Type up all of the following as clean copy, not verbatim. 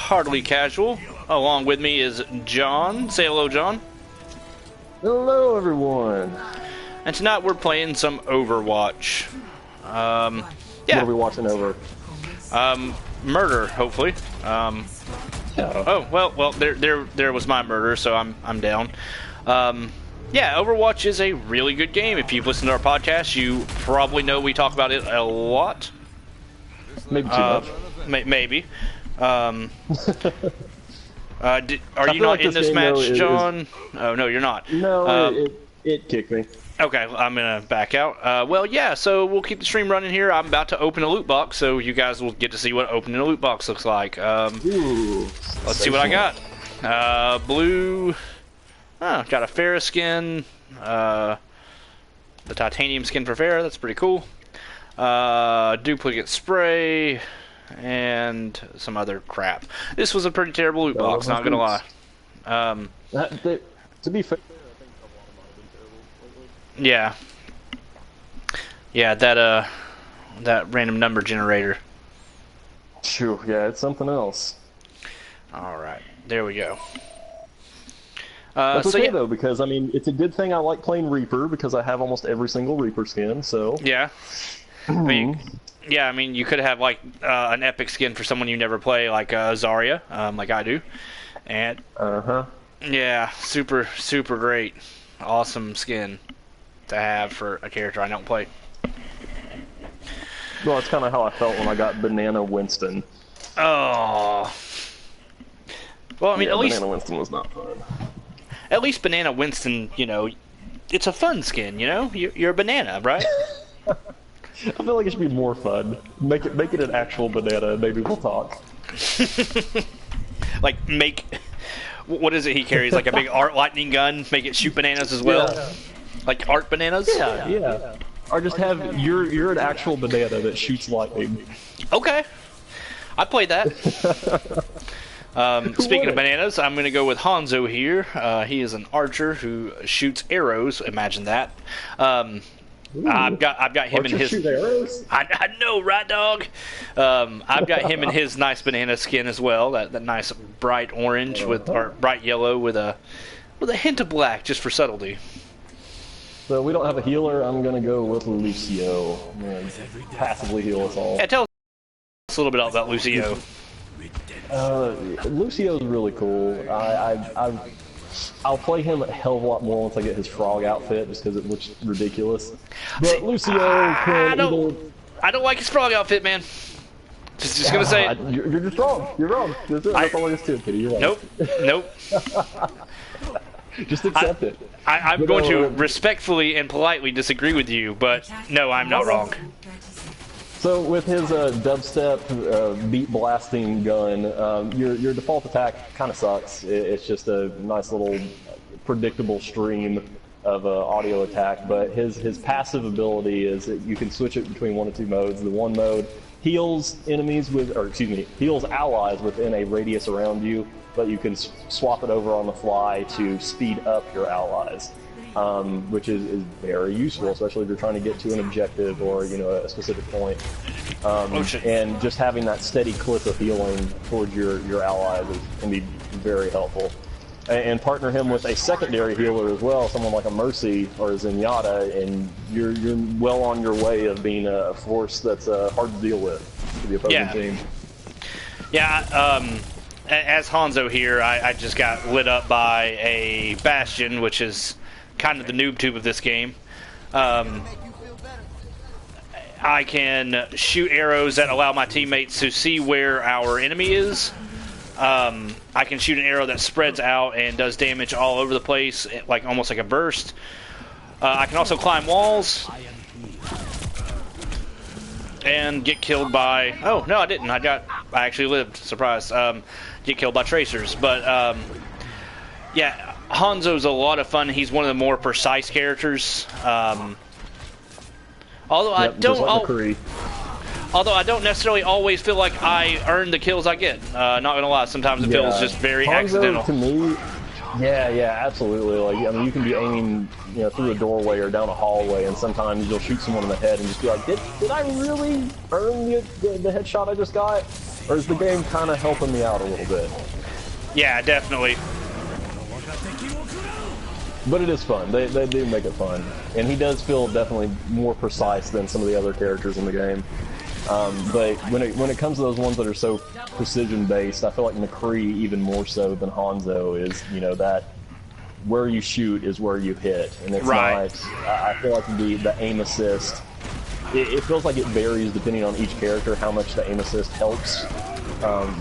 Hardly Casual. Along with me is John. Say hello, John. Hello, everyone. And tonight we're playing some Overwatch. Yeah. What are we watching over? Murder, hopefully. Yeah. Oh well. There was my murder, so I'm down. Yeah, Overwatch is a really good game. If you've listened to our podcast, you probably know we talk about it a lot. Maybe too much. Maybe. Are you not in this match, John? Oh no, you're not. No, it kicked me. Okay, I'm gonna back out. Well, yeah, so we'll keep the stream running here. I'm about to open a loot box, so you guys will get to see what opening a loot box looks like. Ooh, let's see what I got. Blue. Oh, got a Pharah skin. The titanium skin for Pharah. That's pretty cool. Duplicate spray. And some other crap. This was a pretty terrible loot box, not gonna lie. To be fair, I think a lot of mine have been terrible lately. Yeah. Yeah, that random number generator. Phew, yeah, it's something else. Alright, there we go. That's so okay yeah. though, because I mean, it's a good thing I like playing Reaper because I have almost every single Reaper skin. So yeah. I mean, you could have like an epic skin for someone you never play, like Zarya, like I do, and yeah, super great, awesome skin to have for a character I don't play. Well, that's kind of how I felt when I got Banana Winston. Oh, well, I mean, yeah, at least Banana Winston was not fun. At least Banana Winston, you know, it's a fun skin. You know, you're a banana, right? I feel like it should be more fun. Make it an actual banana, and maybe we'll talk. Like what is it he carries? Like a big art lightning gun? Make it shoot bananas as well? Yeah. Like art bananas? Yeah. Or just have you're an actual banana that shoots lightning. Okay, I played that. Speaking of bananas, I'm gonna go with Hanzo here. He is an archer who shoots arrows. Imagine that. I've got him in his. Shoot arrows? I know, right, dog? I've got him in his nice banana skin as well. That nice bright orange or bright yellow with a hint of black, just for subtlety. So we don't have a healer. I'm gonna go with Lucio. I'm gonna passively heal us all. Yeah, tell us a little bit about Lucio. Lucio's really cool. I'll play him a hell of a lot more once I get his frog outfit, just because it looks ridiculous. But Lucio can I don't like his frog outfit, man. Just gonna say it. You're just wrong. You're wrong. That's all there is to it, Kitty. You're right. Nope. Just accept it. I'm going to respectfully and politely disagree with you, but no, I'm not wrong. So with his dubstep beat blasting gun, your default attack kind of sucks. It's just a nice little predictable stream of audio attack. But his passive ability is that you can switch it between one of two modes. The one mode heals heals allies within a radius around you, but you can swap it over on the fly to speed up your allies. Which is very useful, especially if you're trying to get to an objective or a specific point. And just having that steady clip of healing towards your allies can be very helpful. And partner him with a secondary healer as well, someone like a Mercy or a Zenyatta, and you're well on your way of being a force that's hard to deal with to the opposing team. Yeah. As Hanzo here, I just got lit up by a Bastion, which is kind of the noob tube of this game. I can shoot arrows that allow my teammates to see where our enemy is. I can shoot an arrow that spreads out and does damage all over the place, like almost like a burst. I can also climb walls and get killed by... Oh, no, I didn't. I actually lived. Surprise. Get killed by tracers. But, yeah, Hanzo's a lot of fun. He's one of the more precise characters. Although I don't necessarily always feel like I earn the kills I get. Not gonna lie, sometimes it feels just very Hanzo, accidental. To me, yeah, absolutely. Like, I mean, you can be aiming, through a doorway or down a hallway, and sometimes you'll shoot someone in the head and just be like, did I really earn the headshot I just got? or is the game kind of helping me out a little bit? Yeah, definitely. But it is fun. They do make it fun, and he does feel definitely more precise than some of the other characters in the game. But when it comes to those ones that are so precision based, I feel like McCree even more so than Hanzo is. You know that where you shoot is where you hit, and it's right. not. I feel like the aim assist. It feels like it varies depending on each character how much the aim assist helps.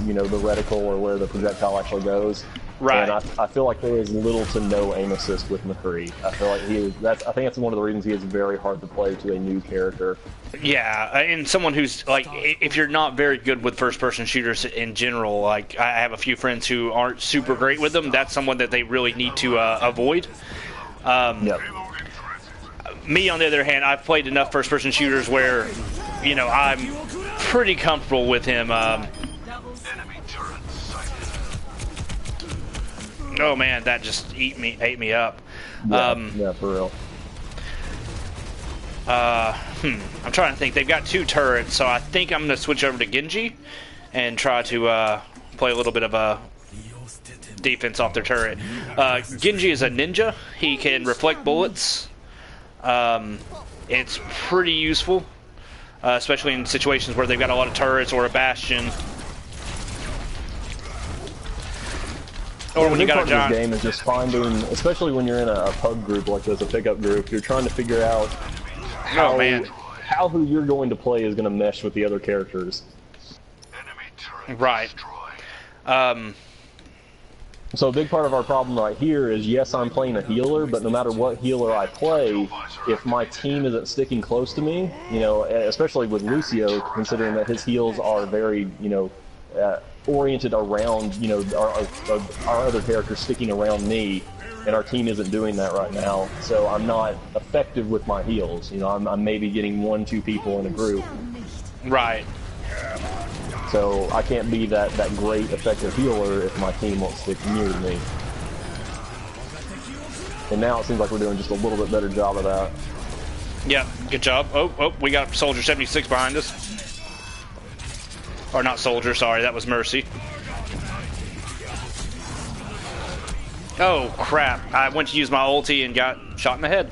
You know, the reticle or where the projectile actually goes. Right. And I feel like there is little to no aim assist with McCree. I feel like I think that's one of the reasons he is very hard to play to a new character. Yeah, and someone who's like, if you're not very good with first-person shooters in general, like I have a few friends who aren't super great with them. That's someone that they really need to avoid. Yep. Me, on the other hand, I've played enough first-person shooters where, you know, I'm pretty comfortable with him. Oh man, that just ate me up. Yeah, for real. I'm trying to think. They've got 2 turrets, so I think I'm going to switch over to Genji and try to play a little bit of a defense off their turret. Genji is a ninja. He can reflect bullets. It's pretty useful, especially in situations where they've got a lot of turrets or a bastion. Or when you got a giant. This game is just finding, especially when you're in a pub group like this, a pickup group, you're trying to figure out how who you're going to play is going to mesh with the other characters. Right. So a big part of our problem right here is, yes, I'm playing a healer, but no matter what healer I play, if my team isn't sticking close to me, you know, especially with Lucio, considering that his heals are very, you know, oriented around, you know, our other characters sticking around me, and our team isn't doing that right now. So I'm not effective with my heals. You know, I'm maybe getting 1-2 people in a group. Right. So I can't be that great effective healer if my team won't stick near to me. And now it seems like we're doing just a little bit better job of that. Yeah, good job. Oh, we got Soldier 76 behind us. Or not Soldier, sorry, that was Mercy. Oh, crap. I went to use my ulti and got shot in the head.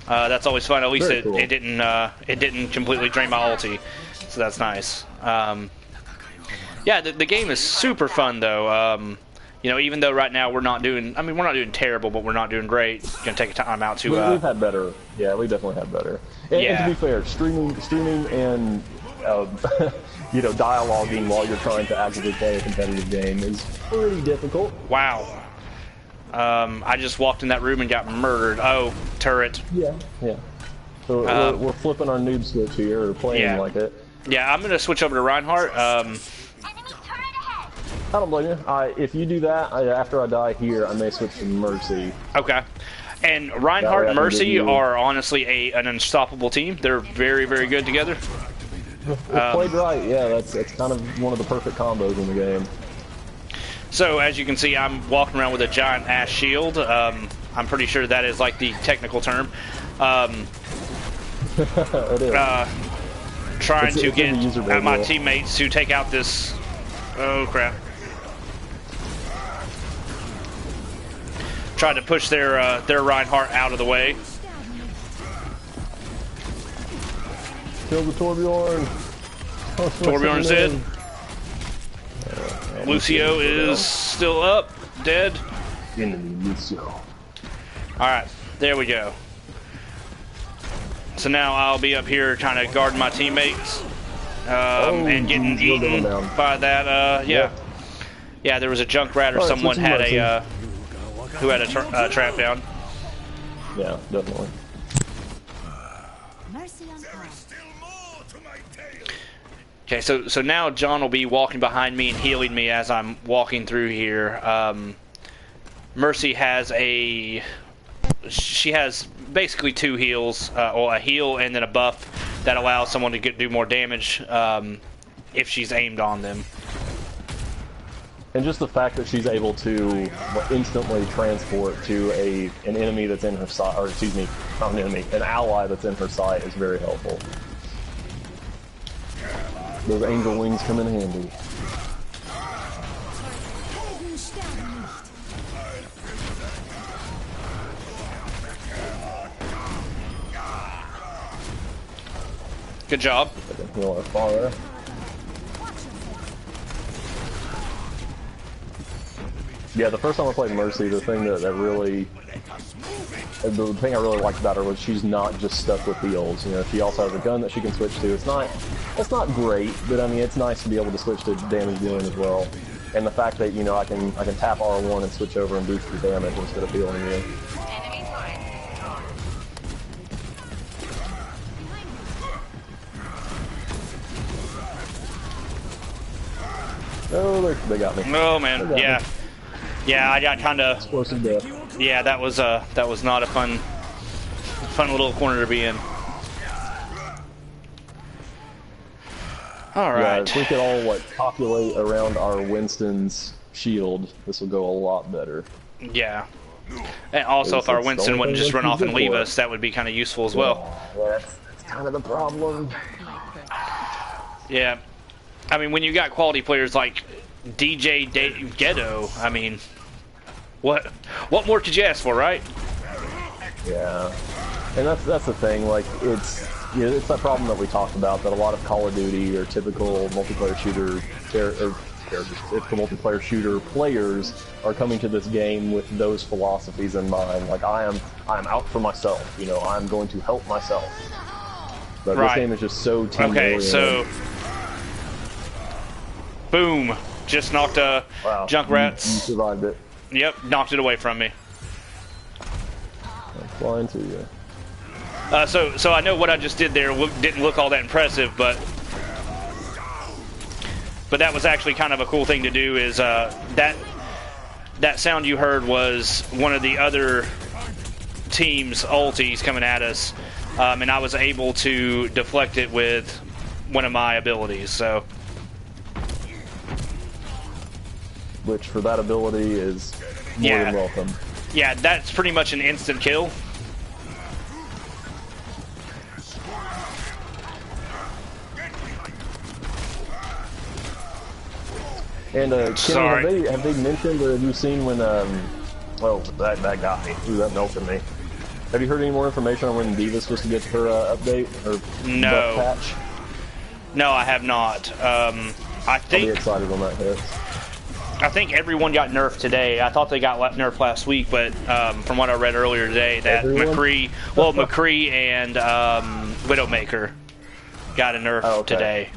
That's always fun. At least it didn't completely drain my ulti. So that's nice. Yeah, the game is super fun, though. You know, even though right now we're not doing terrible, but we're not doing great. Gonna take a time out to. We've had better. Yeah, we definitely had better. And to be fair, streaming and you know, dialoguing while you're trying to actively play a competitive game is pretty difficult. Wow. I just walked in that room and got murdered. Oh, turret. Yeah. So we're flipping our noob switch here, or playing like it. Yeah, I'm gonna switch over to Reinhardt. I don't blame you. If you do that, after I die here, I may switch to Mercy. Okay. And Reinhardt and Mercy are honestly an unstoppable team. They're very, very good together. If played right, yeah, that's kind of one of the perfect combos in the game. So, as you can see, I'm walking around with a giant ass shield. I'm pretty sure that is like the technical term. It is. Trying to get my teammates to take out this... Oh, crap. Trying to push their Reinhardt out of the way. Kill the Torbjorn. Torbjorn's dead. Lucio is still up, dead. Enemy Lucio. Alright, there we go. So now I'll be up here trying to guard my teammates. And getting eaten by that, yeah. Yeah, there was a junk rat or someone had who had a trap down. Yeah, definitely. Okay, so now John will be walking behind me and healing me as I'm walking through here. Mercy has she has basically 2 heals, or a heal and then a buff that allows someone to do more damage if she's aimed on them. And just the fact that she's able to instantly transport to an enemy that's in her sight, or excuse me, not an enemy, an ally that's in her sight is very helpful. Those angel wings come in handy. Good job. Yeah, the first time I played Mercy, the thing that really... The thing I really liked about her was she's not just stuck with heals. You know, she also has a gun that she can switch to. It's not great, but I mean, it's nice to be able to switch to damage dealing as well. And the fact that, you know, I can tap R1 and switch over and boost your damage instead of healing you. Oh, they got me. Oh man, yeah. Yeah, I got kind of... Explosive death. Yeah, that was not a fun little corner to be in. All right. Yeah, if we could all populate around our Winston's shield, this will go a lot better. Yeah. And also, if our Winston wouldn't just run off and leave us, that would be kind of useful as well. Yeah, that's kind of the problem. Yeah. I mean, when you got quality players like DJ Ghetto, I mean, what more could you ask for, right? Yeah, and that's the thing. Like, it's that problem that we talked about, that a lot of Call of Duty or typical multiplayer shooter typical multiplayer shooter players are coming to this game with those philosophies in mind. Like, I am out for myself. You know, I'm going to help myself. But right. This game is just so team oriented. So. Boom! Just knocked a Junkrat's. You survived it. Yep, knocked it away from me. I'm flying to you. So I know what I just did there didn't look all that impressive, but that was actually kind of a cool thing to do. Is that sound you heard was one of the other team's ultis coming at us, and I was able to deflect it with one of my abilities. So. Which, for that ability, is more than welcome. Yeah, that's pretty much an instant kill. And Kenny, have they mentioned, or have you seen when oh, that got me. Ooh, that melted me. Have you heard any more information on when Diva's supposed to get her update or buff patch? No, I have not. I think I'll be excited when that hits. I think everyone got nerfed today. I thought they got nerfed last week, but from what I read earlier today, that McCree and Widowmaker got a nerf today.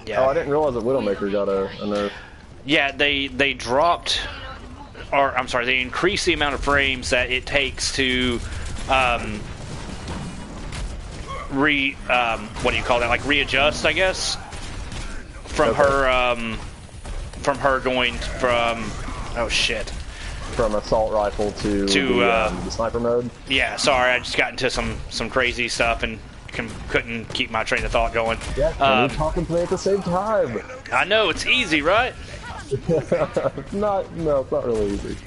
Yeah. Oh, I didn't realize that Widowmaker got a nerf. Yeah, they dropped, or I'm sorry, they increased the amount of frames that it takes to what do you call that? Like readjust, I guess, from her. From her going from, oh shit. From assault rifle to the sniper mode? Yeah, sorry, I just got into some crazy stuff and couldn't keep my train of thought going. Yeah, we talk and play at the same time. I know, it's easy, right? No, it's not really easy.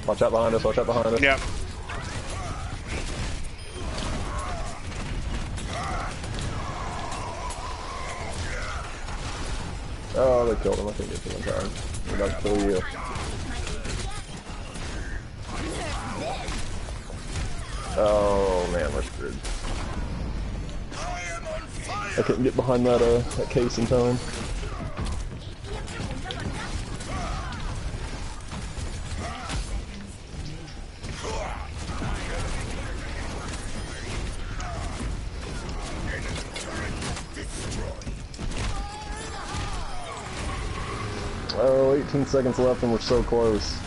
Watch out behind us, Yep. Oh, they killed him. I think it's in time. They're about to kill you. Oh man, we're screwed. I couldn't get behind that case in time. Oh, 18 seconds left and we're so close.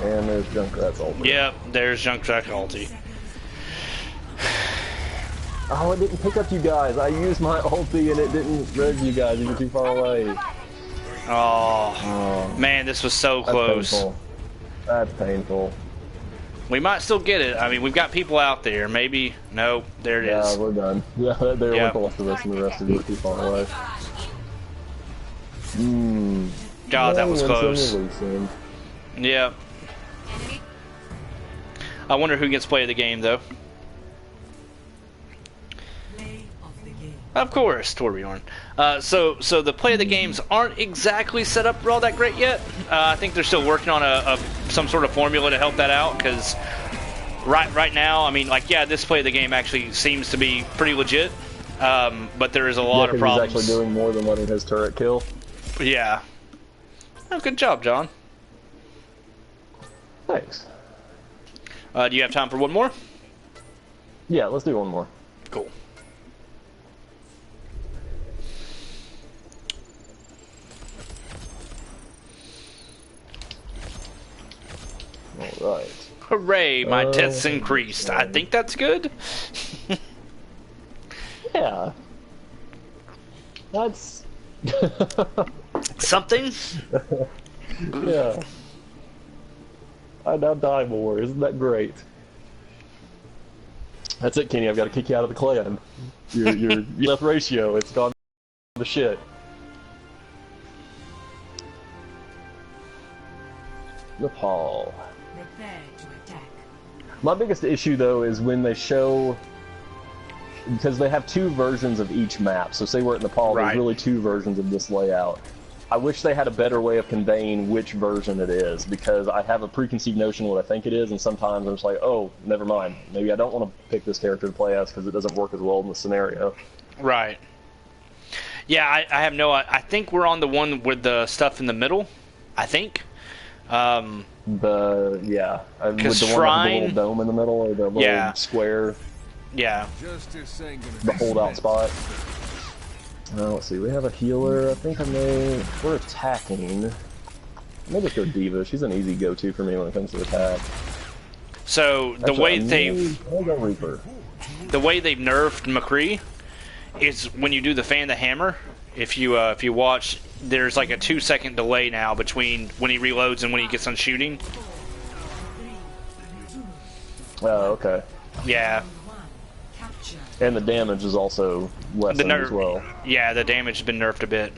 And there's Junkrat's ulti. Yep, there's Junkrat's ulti. Oh, it didn't pick up you guys. I used my ulti and it didn't res you guys. You were too far away. Oh, man, this was so close. Painful. That's painful. We might still get it. I mean, we've got people out there. Maybe. No, there it is. Yeah, we're done. Yeah, they're with the rest of us and the rest of you are too far away. God, that was close. Yep. I wonder who gets play of the game, though. Of course, Torbjorn. So the play of the games aren't exactly set up all that great yet. I think they're still working on some sort of formula to help that out, because right now, I mean, like, yeah, this play of the game actually seems to be pretty legit, but there is a lot of problems. He's actually doing more than letting his turret kill. Yeah. Oh, good job, John. Thanks. Do you have time for one more? Yeah, let's do one more. Cool. All right. Hooray, my deaths increased. I think that's good. Yeah. That's... Something? Yeah. I now die more. Isn't that great? That's it, Kenny. I've got to kick you out of the clan. Your death ratio, it's gone to shit. Nepal. Prepare to attack. My biggest issue, though, is when they show... Because they have two versions of each map. So say we're at Nepal, Right. there's really two versions of this layout. I wish they had a better way of conveying which version it is, because I have a preconceived notion of what I think it is, and sometimes I'm just like, oh, never mind. Maybe I don't want to pick this character to play as because it doesn't work as well in the scenario. Right. Yeah, I have no... I think we're on the one with the stuff in the middle. I think. Yeah, with the one with the Shrine... little dome in the middle, or the little square, Yeah. the holdout spot. Let's see, we have a healer. I think we're attacking. Maybe let's go Diva. She's an easy go-to for me when it comes to attack. So the way I'll go Reaper. the way they've nerfed McCree is when you do the fan the hammer. If you watch, there's like a 2-second delay now between when he reloads and when he gets on shooting. Oh, okay. Yeah. And the damage is also lessened as well. Yeah, the damage has been nerfed a bit.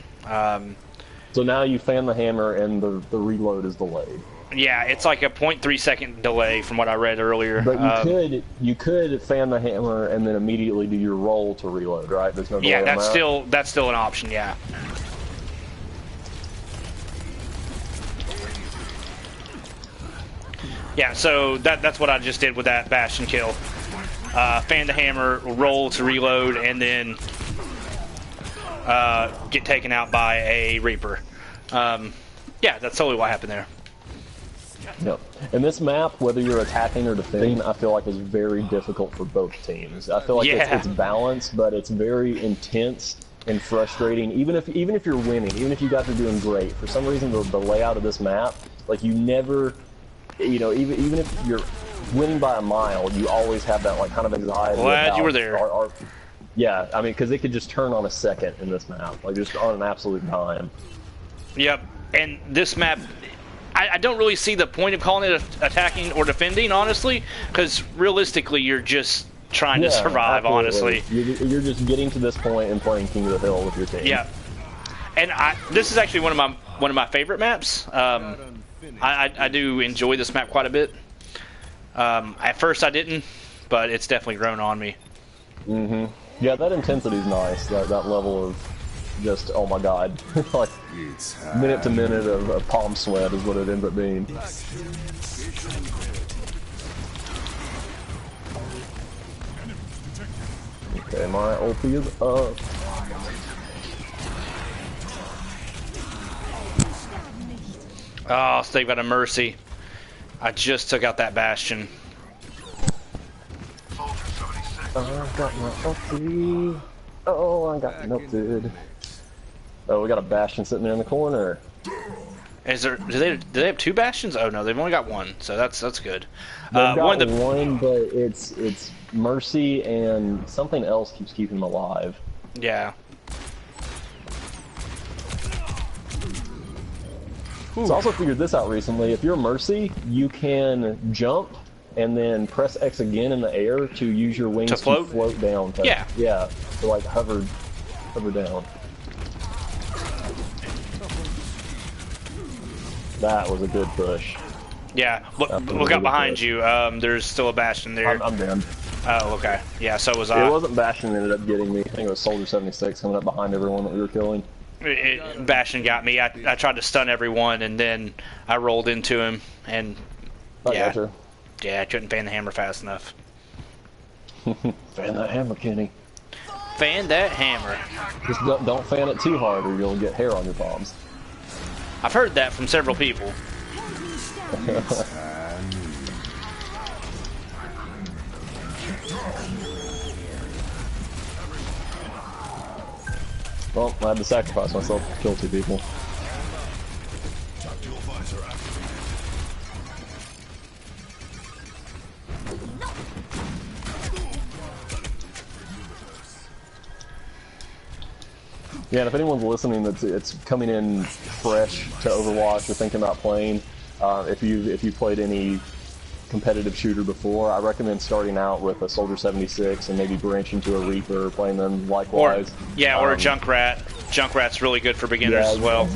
So now you fan the hammer and the reload is delayed. Yeah, it's like a 0.3 second delay from what I read earlier. But you could fan the hammer and then immediately do your roll to reload, right? There's no delay yeah, on that? that's still an option. Yeah. Yeah, so that's what I just did with that Bastion kill. Fan the hammer, roll to reload, and then get taken out by a Reaper. Yeah, that's totally what happened there. Yep. And this map, whether you're attacking or defending, I feel like is very difficult for both teams. I feel like it's balanced, but it's very intense and frustrating. Even if you're winning, even if you guys are doing great, for some reason the layout of this map, like you never, even if you're winning by a mile, you always have that like kind of anxiety. Glad you were there. Yeah, I mean, because it could just turn on a second in this map, like just on an absolute dime. Yep, and this map, I don't really see the point of calling it attacking or defending, honestly, because realistically, you're just trying to survive, absolutely. honestly. You're just getting to this point and playing King of the Hill with your team. Yeah, and this is actually one of my favorite maps. I do enjoy this map quite a bit. At first I didn't, but it's definitely grown on me. Mm-hmm. Yeah, that intensity's nice. That level of just, oh my god, like minute to minute of palm sweat is what it ends up being. Okay, my ulti is up. Oh, so they've got a Mercy. I just took out that Bastion. I got my ulti. Oh, I got melted. Oh, we got a Bastion sitting there in the corner. Is there? Do they have two Bastions? Oh no, they've only got one, so that's good. They've got one, but it's Mercy and something else keeps keeping them alive. Yeah. So I also figured this out recently. If you're Mercy, you can jump and then press X again in the air to use your wings to float down. Yeah. Yeah. To like hover down. That was a good push. Yeah, look out behind you. There's still a Bastion there. I'm dead. Oh, okay. Yeah, so was I. It wasn't Bastion that ended up getting me. I think it was Soldier 76 coming up behind everyone that we were killing. Bastion got me. I tried to stun everyone, and then I rolled into him, and yeah, I couldn't fan the hammer fast enough. Fan that hammer, Kenny. Fan that hammer. Just don't fan it too hard, or you'll get hair on your palms. I've heard that from several people. Well, I had to sacrifice myself to kill 2 people. Yeah, and if anyone's listening it's coming in fresh to Overwatch or thinking about playing, if you played any competitive shooter before, I recommend starting out with a Soldier 76 and maybe branching to a Reaper, playing them likewise. Or a Junkrat. Junkrat's really good for beginners as well.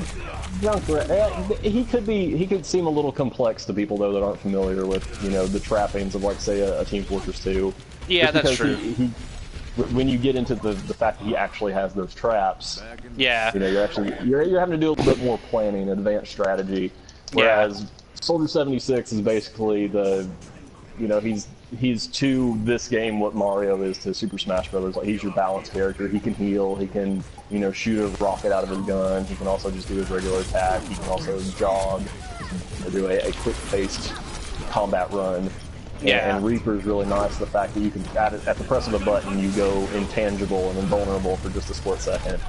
Junkrat, he could seem a little complex to people though that aren't familiar with the trappings of like say a Team Fortress 2. Yeah, that's true. When you get into the fact that he actually has those traps, yeah, you're having to do a little bit more planning, advanced strategy. Whereas Soldier 76 is basically he's to this game what Mario is to Super Smash Brothers. Like he's your balanced character. He can heal. He can shoot a rocket out of his gun. He can also just do his regular attack. He can also jog or do a quick-paced combat run. Yeah. And Reaper's really nice. The fact that you can at the press of a button you go intangible and invulnerable for just a split second.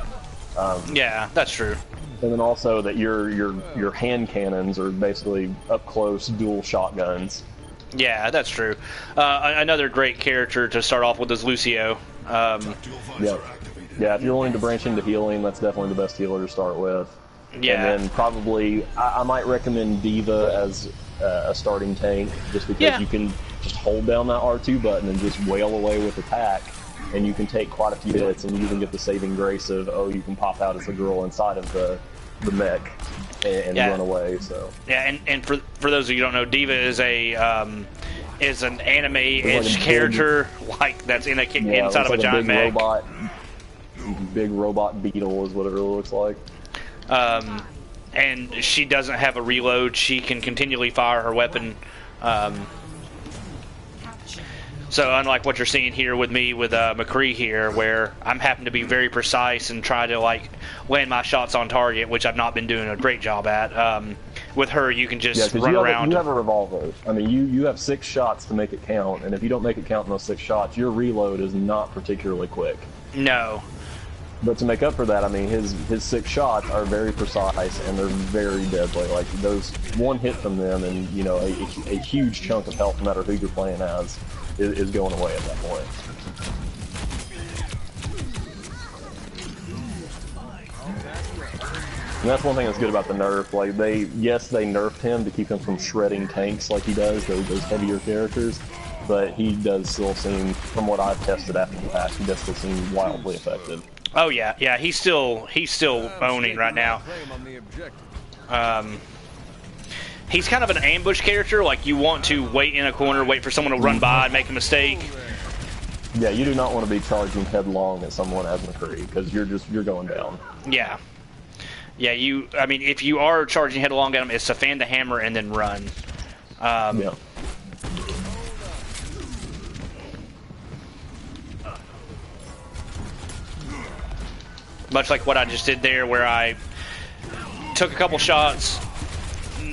Yeah, that's true. And then also that your hand cannons are basically up close dual shotguns. Yeah, that's true. Another great character to start off with is Lucio. Yeah, if you're willing to branch into healing, that's definitely the best healer to start with. Yeah. And then probably I might recommend Diva as a starting tank, just because you can just hold down that R2 button and just wail away with attack, and you can take quite a few hits, and you even get the saving grace of you can pop out as the girl inside of the mech and run away. So and for those of you who don't know, Diva is an anime-ish character that's inside of a giant mech. Big robot beetle is what it really looks like. And she doesn't have a reload. She can continually fire her weapon. So unlike what you're seeing here with me with McCree here, where I'm having to be very precise and try to land my shots on target, which I've not been doing a great job at. With her, you can just run around. You have a revolver. I mean, you have 6 shots to make it count, and if you don't make it count in those 6 shots, your reload is not particularly quick. No. But to make up for that, I mean, his 6 shots are very precise and they're very deadly. Like those one hit from them, and a huge chunk of health, no matter who you're playing as, is going away at that point. And that's one thing that's good about the nerf. Like they nerfed him to keep him from shredding tanks like he does, those heavier characters. But he does still seem, from what I've tested after the fact, he does still seem wildly effective. Oh yeah, he's still owning right now. He's kind of an ambush character. Like you want to wait in a corner, wait for someone to run by and make a mistake. Yeah, you do not want to be charging headlong at someone as McCree, because you're going down. Yeah. Yeah, I mean, if you are charging headlong at him, it's to fan the hammer and then run. Yeah. Much like what I just did there, where I took a couple shots,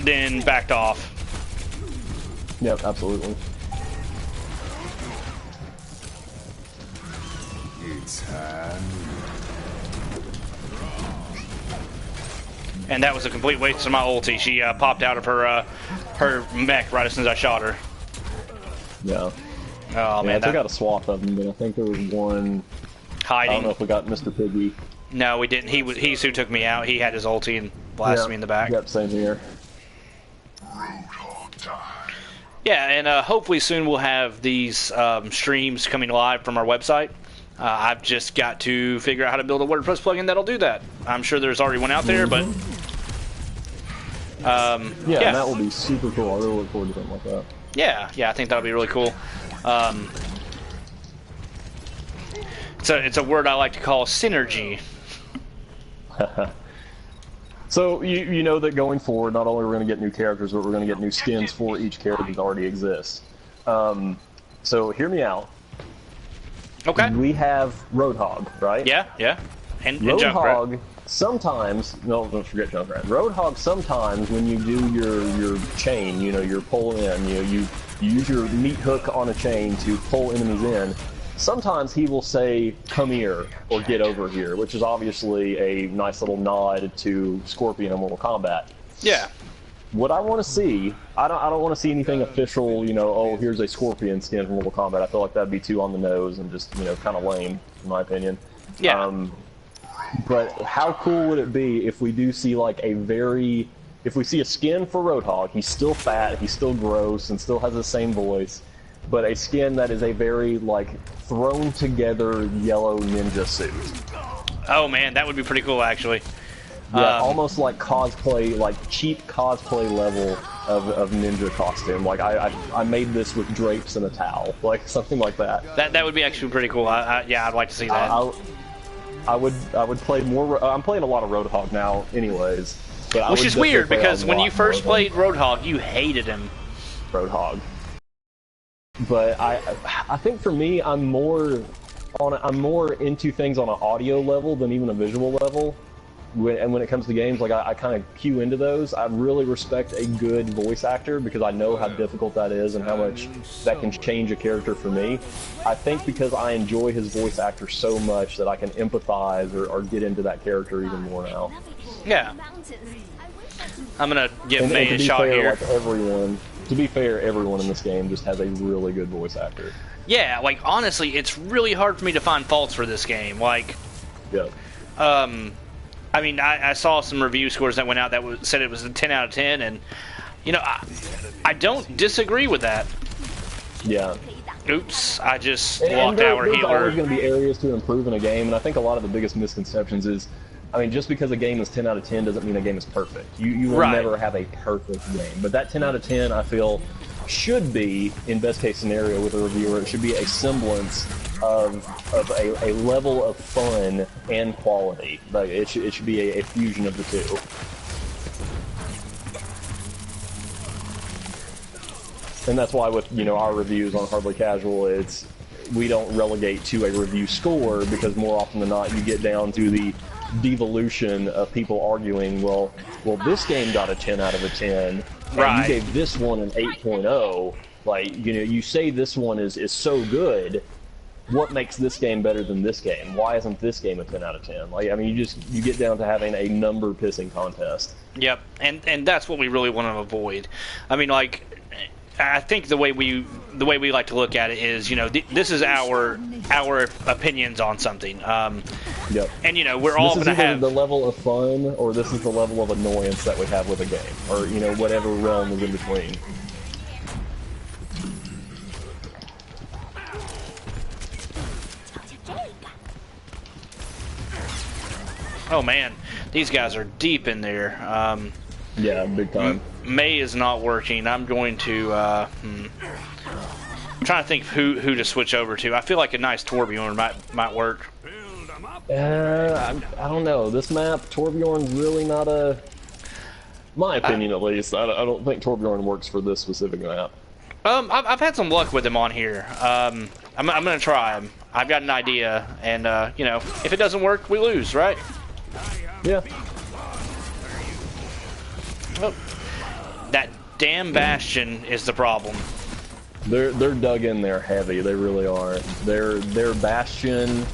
then backed off. Yep, absolutely. It's time. And that was a complete waste of my ulti. She popped out of her mech right as soon as I shot her. Yeah. Oh man, I took out a swath of them, but I think there was one hiding. I don't know if we got Mr. Piggy. No, we didn't. He's who took me out. He had his ulti and blasted me in the back. Yep, same here. Yeah, and hopefully soon we'll have these streams coming live from our website. I've just got to figure out how to build a WordPress plugin that'll do that. I'm sure there's already one out there, but Yeah, and that will be super cool. I really look forward to something like that. Yeah, I think that'll be really cool. It's a word I like to call synergy. So you know that going forward, not only are we going to get new characters, but we're going to get new skins for each character that already exists. So hear me out. Okay. We have Roadhog, right? Yeah. And Roadhog Junkrat. sometimes, no, don't forget Junkrat. Roadhog sometimes, when you do your chain, your pull in, you use your meat hook on a chain to pull enemies in. Sometimes he will say, "Come here" or "Get over here," which is obviously a nice little nod to Scorpion in Mortal Kombat. Yeah. What I want to see, I don't want to see anything official. Oh, here's a Scorpion skin from Mortal Kombat. I feel like that'd be too on the nose and just kind of lame, in my opinion. Yeah. But how cool would it be if we do see if we see a skin for Roadhog? He's still fat, he's still gross, and still has the same voice, but a skin that is a very thrown together yellow ninja suit. Oh man, that would be pretty cool actually. Yeah, almost like cosplay, cheap cosplay level of ninja costume. I made this with drapes and a towel, something like that. That would be actually pretty cool. Yeah, I'd like to see that. I would play more. I'm playing a lot of Roadhog now, anyways. But which is weird because when you first played Roadhog, you hated him. Roadhog. But I think for me, I'm more into things on an audio level than even a visual level. And when it comes to games, I kind of cue into those. I really respect a good voice actor because I know how difficult that is and how much that can change a character for me. I think because I enjoy his voice actor so much that I can empathize or get into that character even more now. Yeah. I'm gonna give May a shot here. To be fair, everyone in this game just has a really good voice actor. Yeah, honestly, it's really hard for me to find faults for this game. Yeah. I mean, I saw some review scores that went out that said it was a 10 out of 10, and, I don't disagree with that. Yeah. Oops, I just walked out There's healer. always going to be areas to improve in a game, and I think a lot of the biggest misconceptions is, just because a game is 10 out of 10 doesn't mean a game is perfect. You will never have a perfect game. But that 10 out of 10, I feel, should be, in best case scenario with a reviewer, it should be a semblance of a level of fun and quality. It should be a fusion of the two. And that's why with our reviews on Hardly Casual, we don't relegate to a review score because more often than not you get down to the devolution of people arguing, well this game got a 10 out of a 10 and you gave this one an 8.0. You say this one is so good. What makes this game better than this game? Why isn't this game a 10 out of 10? You get down to having a number pissing contest. Yep, and that's what we really want to avoid. I think the way we like to look at it is, this is our opinions on something. Yep. And we're all going to have the level of fun, or this is the level of annoyance that we have with a game, or whatever realm is in between. Oh man, these guys are deep in there. Yeah, big time. May is not working. I'm going to. I'm trying to think who to switch over to. I feel like a nice Torbjorn might work. I don't know. This map, Torbjorn's really not my opinion at least. I don't think Torbjorn works for this specific map. I've had some luck with him on here. I'm gonna try him. I've got an idea, and if it doesn't work, we lose, right? Yeah. Oh, that damn Bastion is the problem. They're dug in there heavy. They really are. Their Bastion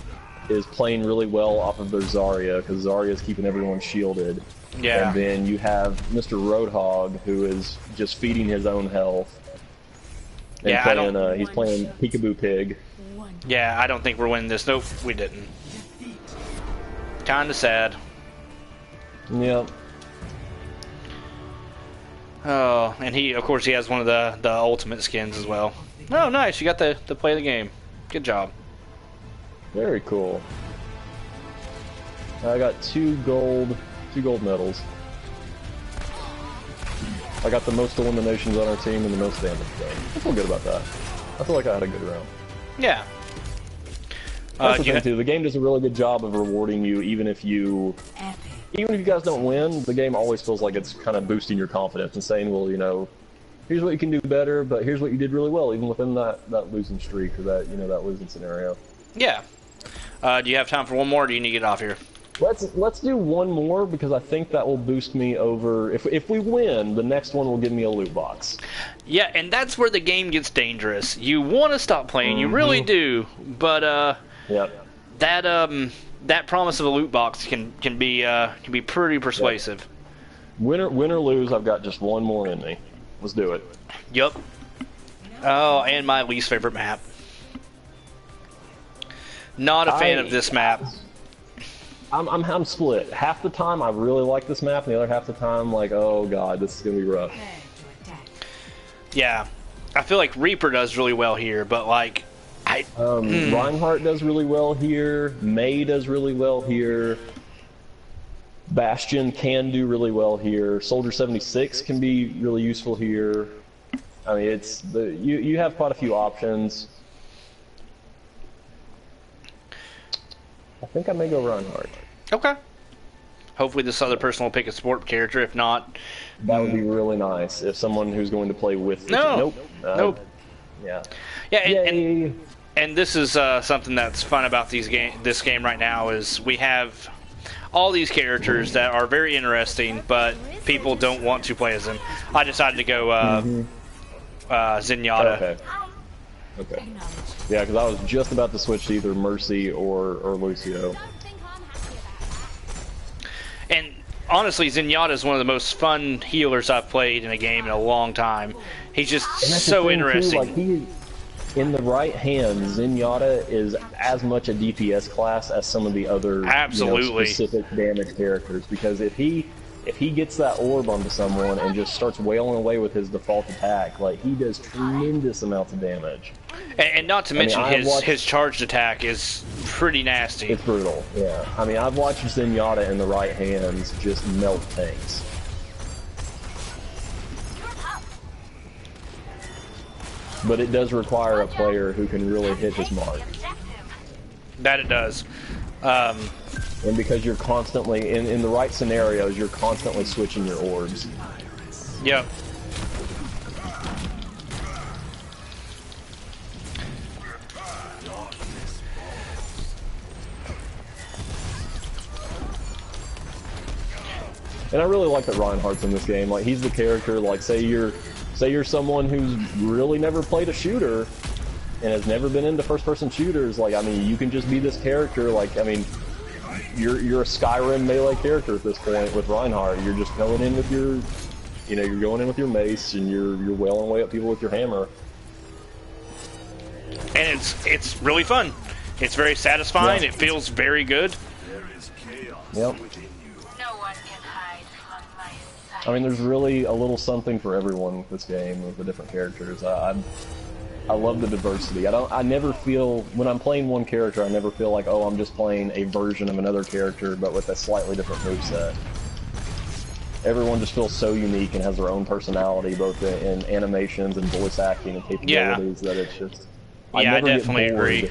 is playing really well off of their Zarya because Zarya is keeping everyone shielded. Yeah. And then you have Mr. Roadhog who is just feeding his own health. And yeah, he's playing Peekaboo Pig. Yeah, I don't think we're winning this. Nope, we didn't. Kinda sad. Yep. Oh, and of course, he has one of the ultimate skins as well. Oh, nice! You got to play the game. Good job. Very cool. I got two gold medals. I got the most eliminations on our team and the most damage done. I feel good about that. I feel like I had a good round. Yeah. That's the thing too. The game does a really good job of rewarding you, even if you guys don't win. The game always feels like it's kind of boosting your confidence and saying, well, you know, here's what you can do better, but here's what you did really well, even within that losing streak or that that losing scenario. Yeah. Do you have time for one more? Or do you need to get off here? Let's do one more because I think that will boost me over. If we win, the next one will give me a loot box. Yeah, and that's where the game gets dangerous. You want to stop playing, you really do, but Yep. that promise of a loot box can be pretty persuasive. Yep. Win or lose, I've got just one more in me. Let's do it. Yup. Oh, and my least favorite map. Not a fan of this map. I'm split. Half the time I really like this map, and the other half the time like, oh god, this is gonna be rough. Yeah, I feel like Reaper does really well here, but like, Reinhardt does really well here. Mei does really well here. Bastion can do really well here. Soldier 76 can be really useful here. I mean, you have quite a few options. I think I may go Reinhardt. Okay. Hopefully this other person will pick a support character. If not, that would be really nice. If someone who's going to play with nope. Yeah. Yeah, and this is something that's fun about this game right now is we have all these characters that are very interesting, but people don't want to play as them. I decided to go Zenyatta. Okay. Yeah, because I was just about to switch to either Mercy or Lucio. And honestly, Zenyatta is one of the most fun healers I've played in a game in a long time. He's just so interesting. Too, like in the right hands, Zenyatta is as much a DPS class as some of the other specific damage characters. Because if he gets that orb onto someone and just starts wailing away with his default attack, like he does tremendous amounts of damage. And not to mention his charged attack is pretty nasty. It's brutal, yeah. I mean, I've watched Zenyatta in the right hands just melt tanks. But it does require a player who can really hit his mark. That it does. And because you're constantly, in the right scenarios, you're constantly switching your orbs. Yep. And I really like that Reinhardt's in this game. Like, he's the character, like, say you're someone who's really never played a shooter and has never been into first-person shooters, like, I mean, you can just be this character, like, I mean, you're a Skyrim melee character at this point with Reinhardt. You're just going in with your, you're going in with your mace and you're wailing away at people with your hammer. And it's really fun. It's very satisfying. Yeah. It feels very good. Yep. I mean, there's really a little something for everyone with this game with the different characters. I love the diversity. I never feel, when I'm playing one character, I never feel like, oh, I'm just playing a version of another character, but with a slightly different moveset. Everyone just feels so unique and has their own personality, both in animations and voice acting and capabilities, that it's just... Yeah, I definitely agree.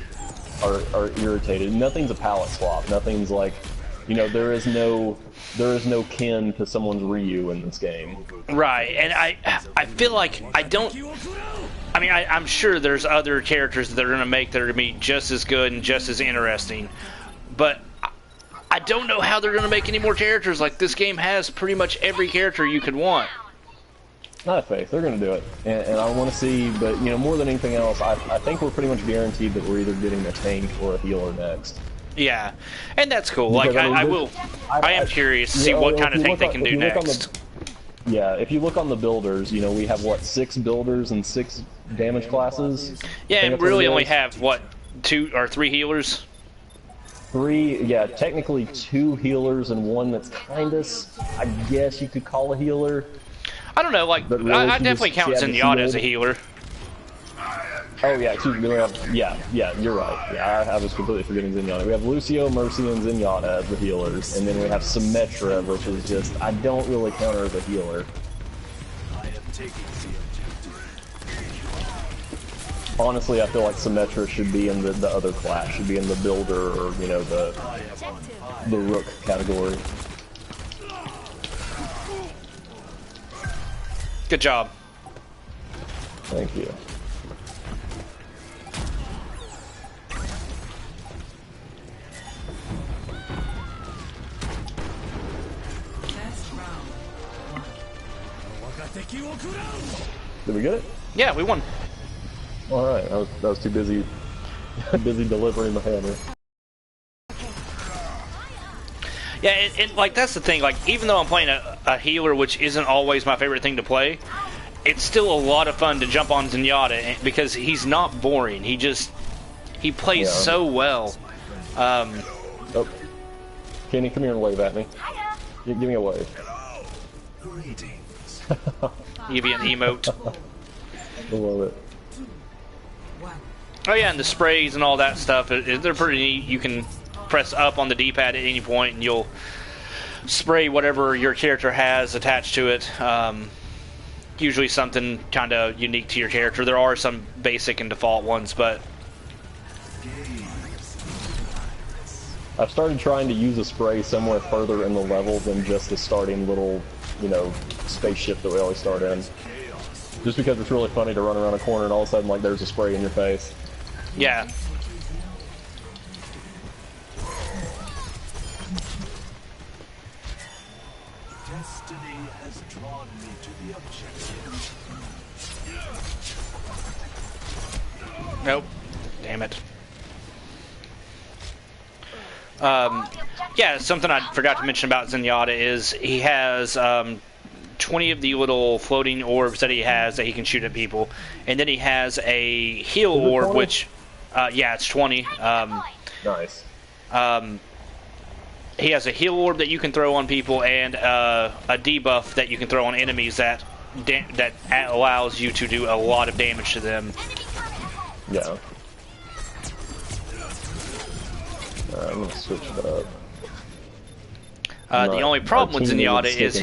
Or irritated. Nothing's a palette swap. Nothing's like, there is no kin to someone's Ryu in this game. Right, and I feel like I'm sure there's other characters that they're going to make that are going to be just as good and just as interesting, but I don't know how they're going to make any more characters. Like, this game has pretty much every character you could want. I have faith. They're going to do it. And I want to see, but, more than anything else, I think we're pretty much guaranteed that we're either getting a tank or a healer next. Yeah, and that's cool. Because, I am curious to see what kind of tank they can do next. If you look on the builders, we have, 6 builders and 6 damage classes? Yeah, and really only have, 2 or 3 healers? 3, yeah, technically 2 healers and 1 that's I guess you could call a healer. I don't know, really, I definitely count Zenyatta as a healer. Oh yeah, excuse me. Yeah, you're right. Yeah, I was completely forgetting Zenyatta. We have Lucio, Mercy, and Zenyatta as the healers, and then we have Symmetra, which is just, I don't really count her as a healer. Honestly, I feel like Symmetra should be in the other class, should be in the builder or, you know, the rook category. Good job. Thank you. Did we get it? Yeah, we won. All right, I was too busy delivering the hammer. Yeah, and like that's the thing. Like even though I'm playing a healer, which isn't always my favorite thing to play, it's still a lot of fun to jump on Zenyatta because he's not boring. He plays so well. Oh, Kenny, come here and wave at me. Give me a wave. Greetings. Give you an emote. I love it. Oh yeah, and the sprays and all that stuff, they're pretty neat. You can press up on the D-pad at any point and you'll spray whatever your character has attached to it. Usually something kind of unique to your character. There are some basic and default ones, but... I've started trying to use a spray somewhere further in the level than just the starting little, you know, spaceship that we always start in. Just because it's really funny to run around a corner and all of a sudden, like, there's a spray in your face. Yeah. Destiny has drawn me to the objective. Nope. Damn it. Yeah, something I forgot to mention about Zenyatta is he has 20 of the little floating orbs that he has that he can shoot at people, and then he has a heal orb, 20? which, yeah, it's 20. Nice. He has a heal orb that you can throw on people, and a debuff that you can throw on enemies that allows you to do a lot of damage to them. Yeah. I'm gonna switch it up. The only problem with Zenyatta is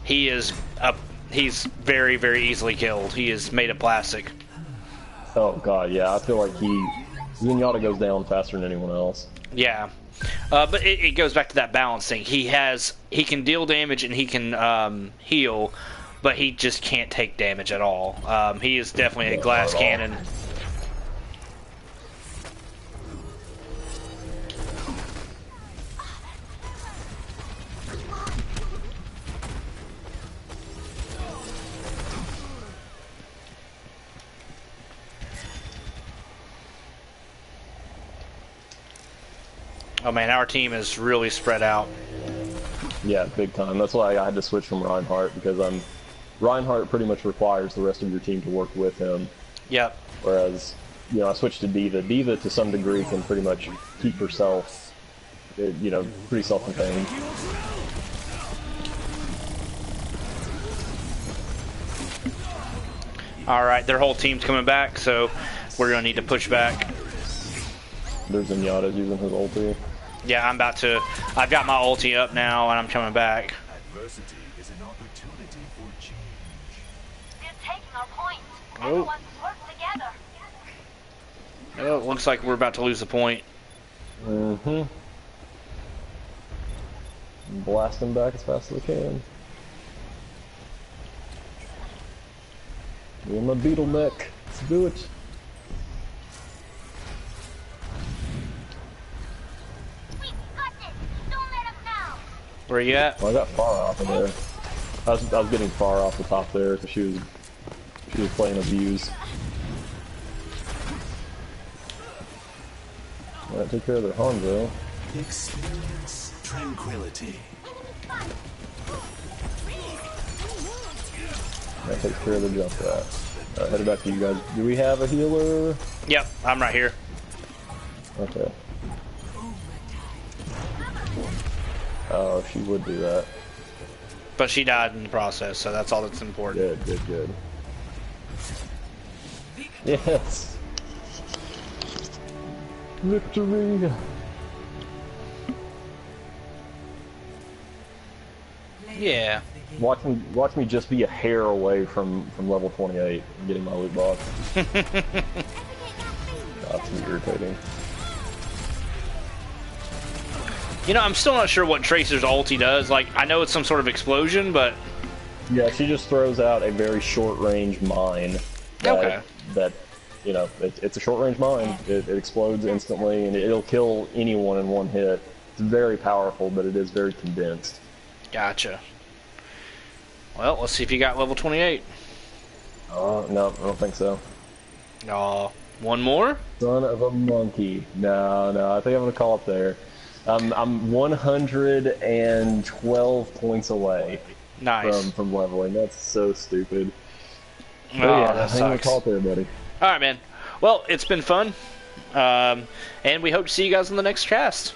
he's very, very easily killed. He is made of plastic. Oh god, yeah. I feel like Zenyatta goes down faster than anyone else. Yeah, but it goes back to that balance thing. He can deal damage and he can heal, but he just can't take damage at all. He is definitely a glass cannon. Oh man, our team is really spread out. Yeah, big time. That's why I had to switch from Reinhardt, because Reinhardt pretty much requires the rest of your team to work with him. Yep. Whereas, you know, I switched to Diva. Diva, to some degree, can pretty much keep herself, you know, pretty self-contained. Alright, their whole team's coming back, so we're going to need to push back. There's Zenyatta using his ulti. Yeah, I've got my ulti up now, and I'm coming back. Adversity is an opportunity for change. They're taking our point. Oh. Everyone's work together. Oh, it looks like we're about to lose the point. Mm-hmm. Blast them back as fast as we can. Me and my beetle neck. Let's do it. We got this. Don't let them know. Where you at? Well, I got far off of there. I was getting far off the top there because she was playing abuse. Alright, take care of their Hanzo. Experience tranquility. That takes care of the jump rat. Alright, headed back to you guys. Do we have a healer? Yep, I'm right here. Okay. Oh, she would do that. But she died in the process, so that's all that's important. Good, good, good. Yes! Victory! Yeah. Watch me just be a hair away from level 28 and getting my loot box. That's irritating. You know, I'm still not sure what Tracer's ulti does. Like, I know it's some sort of explosion, but... Yeah, she just throws out a very short-range mine. Okay. That, you know, it's a short-range mine. It explodes instantly, and it'll kill anyone in one hit. It's very powerful, but it is very condensed. Gotcha. Well, let's see if you got level 28. No, I don't think so. Aw, one more? Son of a monkey. No, I think I'm gonna call it there. I'm 112 points away Nice. from leveling. That's so stupid. Oh, But yeah, I that think I'm gonna sucks. call it there, buddy. Alright, man. Well, it's been fun. And we hope to see you guys in the next cast.